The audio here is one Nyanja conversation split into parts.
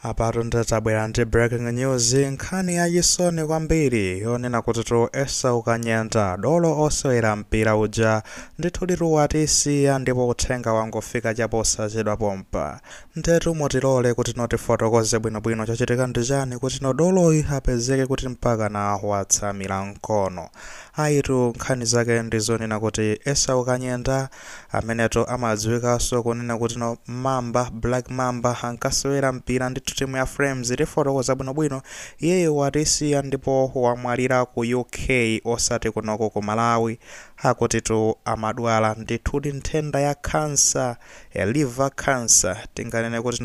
Apatu ndatabwera ndi breaking news nkhani yachisoni kwambiri yonena kuti Esau Kanyenda dolo osewera mpira uja ndithu watisiya ndipo uthenga wangofika chaposachedwa pompa. Ndetu mutilole kuti tifotokoze bwinobwino chachitika ndi chani kuti doloyi apezeke kuti mpaka na watsamira mkono. Aitu nkhani zake ndizonena kuti Esau Kanyenda ameneto amadziwikanso kunena kuti Mamba Black Mamba ankasewera mpira ndithu timu ya Flames tifotokoza bwinobwino iyeyo watisiya ndipo wamwalira ku UK osati kunoko ku Malawi akuti amadwala ndithu nthenda ya cancer ya liver cancer tinganene kuti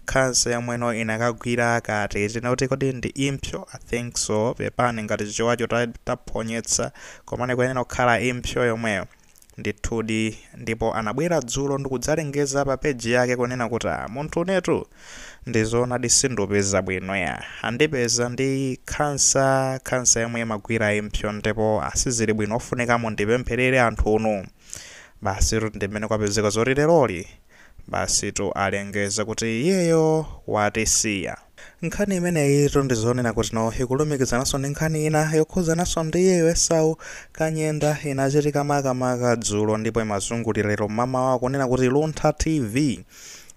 cancer yamweno inakagwira kati tinauti kodi ndi impsyo. I think so pepani ngati chiwacho taponyetsa komane kuyenera kukhala impsyo yomweyo ndithudi ndipo anabwera dzulo ndikudzalengeza pa peji yake kunena kuti munthu unetu ndizona disindopeza bwino ya andipeza ndi cancer yomwe imagwira impsyo ndipo asizili bwino ofunika mundipempherere anthu uno basi ndimene kwapezeka zoti leroli basi alengeza kuti iyeyo watisiya. Nkhani imeneyi ndizonena kuti ikulumikizananso ndi nkhani ina yokhuzananso ndi iyeyo Esau Kanyenda inachitika makamaka dzulo ndipo imazungulira lero mama kunena kuti Luntha TV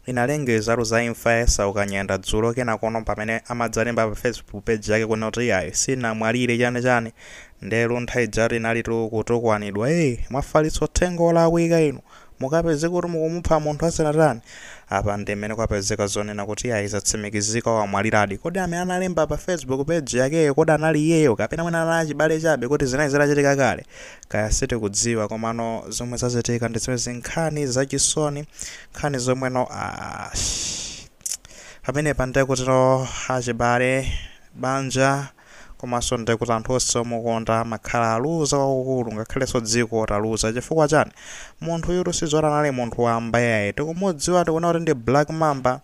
inalengeza za imfa ya Esau Kanyenda dzulo kenakono pamene amadzalemba pa Facebook page yake kunena kuti iyayi sinamwalire chani nde Luntha ijati inalitu kutukwanidwa mwafalitsa uthenga olakwika inu mukapeze kuti mukumupha munthu asanatani apa ndimene kwapezeka zonena kuti izatsimikizika wamwaliradi. Kodi amene analemba pa Facebook page yake kodi anali iyeyo kapena mwina anali chibale chabe kuti zinayi zitachitika kale kaya sitikudziwa komano zomwe zachitika ndi zimene nkhani zachisoni nkhani zomweno pamene pande kuti achibale banja komanso ndikuti anthu onse omukonda makhala aluza wakukulu ngakhalenso dziko taluza chifukwa chani munthu yutu sizoti anali munthu wamba yaye tikumudziwa tikuona kuti ndi Black Mamba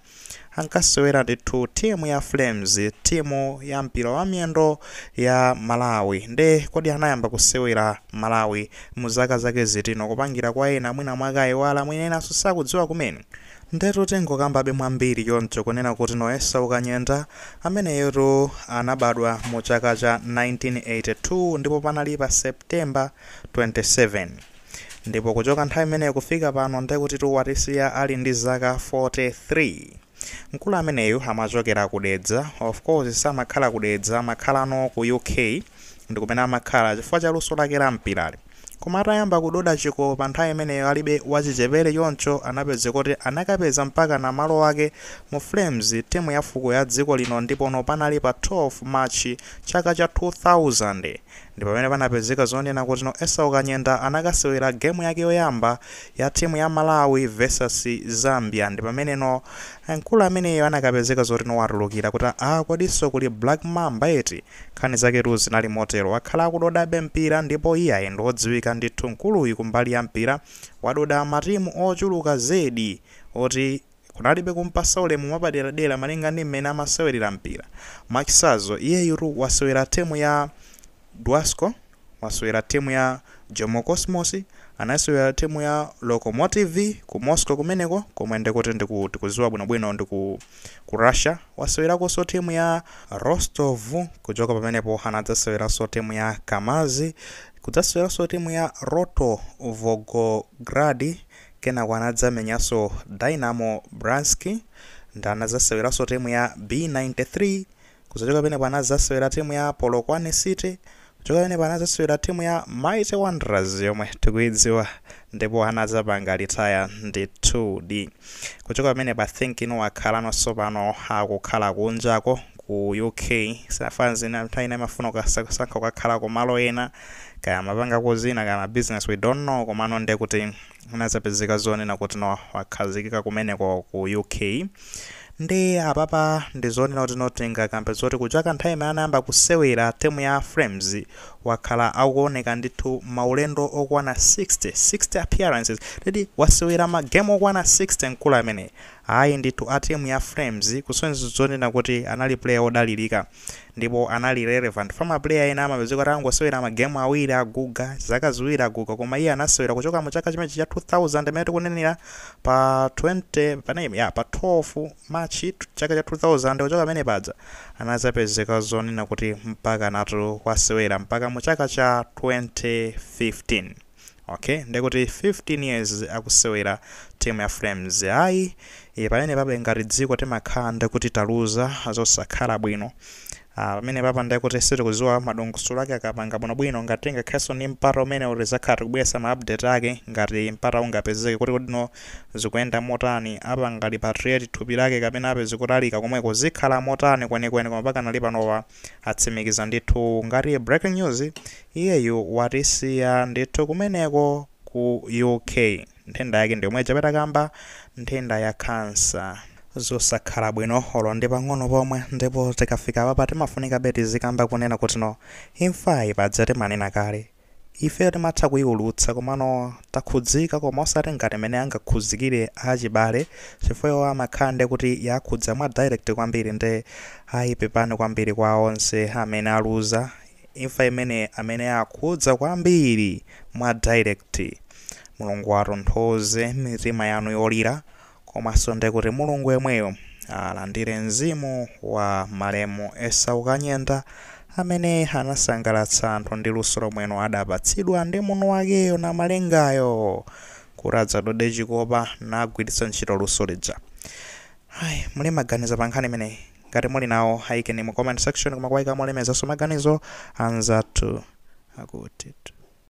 ankasewera ndithu timu ya Flames timu ya mpira wa miyendo ya Malawi nde kodi anayamba kusewera Malawi muzaka zake zitino kupangira kwa ena mwina mwakayi wala mwina enanso sakudziwa kumene ndetu tingokambabe mwambiri choncho kunena kuti Esau Kanyenda ameneyotu anabadwa mu chaka cha 1982 ndipo panali pa September 27 ndipo kuchoka nthawi imeneyo kufika pano ndekuti watisiya ali ndi zaka 43. Mkulu ameneyu amachokera kudedza, of course samakhala kudedza amakhalano ku UK ndikumene amakhala chifukwa cha luso lake la mpirali. Koma atayamba kudoda chiko pa nthawi imeneyo alibe wachichepere choncho anapeza kuti anakapeza mpaka na malo ake mu Flames timu ya fuko ya dziko lino ndipo panali pa 12 March chaka cha 2000 ndipo pamene panapezeka zonena kuti Esau Kanyenda anakasewera game yake yoyamba ya timu ya Malawi versus Zambia ndipo pamene mkulu ameneyo anakapezeka zoti watulukira kuti kodiso kuli Black Mamba eti nkhani zake zinali motero wakhala akudodabe mpira ndipo iye ndodziwika ndithu mkuluyu kumbali ya mpira wadoda matimu ochuluka zedi oti kunalibe kumpasa ulemu mwapaderadera malinga ndi mmene amasewerera mpira. Makisazo iyeyu wasewera timu ya Dwasco, wasewera timu ya Jomo Cosmos, anasewera timu ya Lokomotiv ku Moscow kumeneko komwe ndikuti ndikuziwa bwinobwino ndi ku Russia, wasewerakonso timu ya Rostov kuchoka pamenepo anadzaseweranso timu ya Kamazi, kudzaseweranso timu ya Roto Volgograd kenako anadzamenyanso Dynamo Bryansk ndanadzaseweranso timu ya B93 kuchoka pamenepo anadzasewera timu ya Polokwane City kuchoka pamenepo anadzasewera timu ya Mighty Wanderers yomwe tikuidziwa ndipo anadzapanga retire ndi 2D kuchoka pamenepo I think wakhalanso pano akukhala kunjako ku UK safanzi na nthawi ina mafuna kusankha kukhala ku malo ena kaya mapanga kuzina kaya business we don't know komano ndekuti unazapezeka zonena kuti wakhazikika kumeneko ku UK ndi apapa ndizonena kuti notenga kampe zoti kuchaka nthawi imene anayamba kusewera timu ya Flames wakhala akuoneka ndithu maulendo okwana 60 appearances ndi wasewera magame okwana 60 mkulu amene ayi ndithu a timu ya Flames kusonyeza zonena kuti anali player odalirika ndipo anali relevant fa maplayer ena amapezeka kuti angosewera magemu awiri aguga zaka ziwiri aguga koma iye anasewera kuchoka mu chaka chimenechi cha 2000 imene tikunenera pa 12 Machi chaka cha 2000 kuchoka pamene paja anazapezeka zonena kuti mpaka natu kwasewera mpaka mu chaka cha 2015. Okay, ndekuti 15 years akusewera timu ya Flames. Ayi pamene papa ngati dziko timakhala kuti taluza zosakhala bwino. Pamene papa ndekuti sitikudziwa madongosolo ake akapanga bwino ngati ngakhalenso ni mpata umene ulizakhala kubwesa ma update ake ngati mpata ungapezeke kuti kodino zikuyenda motani apa ngati Patriot thupi lake kapena apeze kutalika komweko zikhala motani kwenikweni koma paka nali panopa atsimikiza ndithu ngati breaking news iyeyu watisiya ndithu kumeneko ku UK. Nthenda yake ndi yomwe chapeta kamba nthenda ya cancer. Zosakhala bwino olo ndi pang'ono pomwe ndipo tikafika papa timafunika beti zikamba kunena kuti no imfayi padza timanena kale ife timatha kuyiulutsa komano takhudzika koma osati ngati mene angakhuzikire achibale chifukwa amakhande kuti yakhudza mwa direct kwambiri ndi ayipepani kwambiri kwa onse amene aluza imfa imene amene akhudza kwambiri mwa direct. Mulungu atonthoze mitima yanu yolira komanso ndekuti Mulungu yemweyo alandire mzimu wa malemu Esau Kanyenda amene anasangalatsa anthu ndi luso lomweno adapatsidwa ndi muno wakeyo na malengayo kuradza dode chikopa nagwiritsa ntchito luso lija. Muli maganizo pa nkhani imeneyi ngati muli nawo ayikeni mu comment section koma kwayika molemezanso maganizo anzathu akuti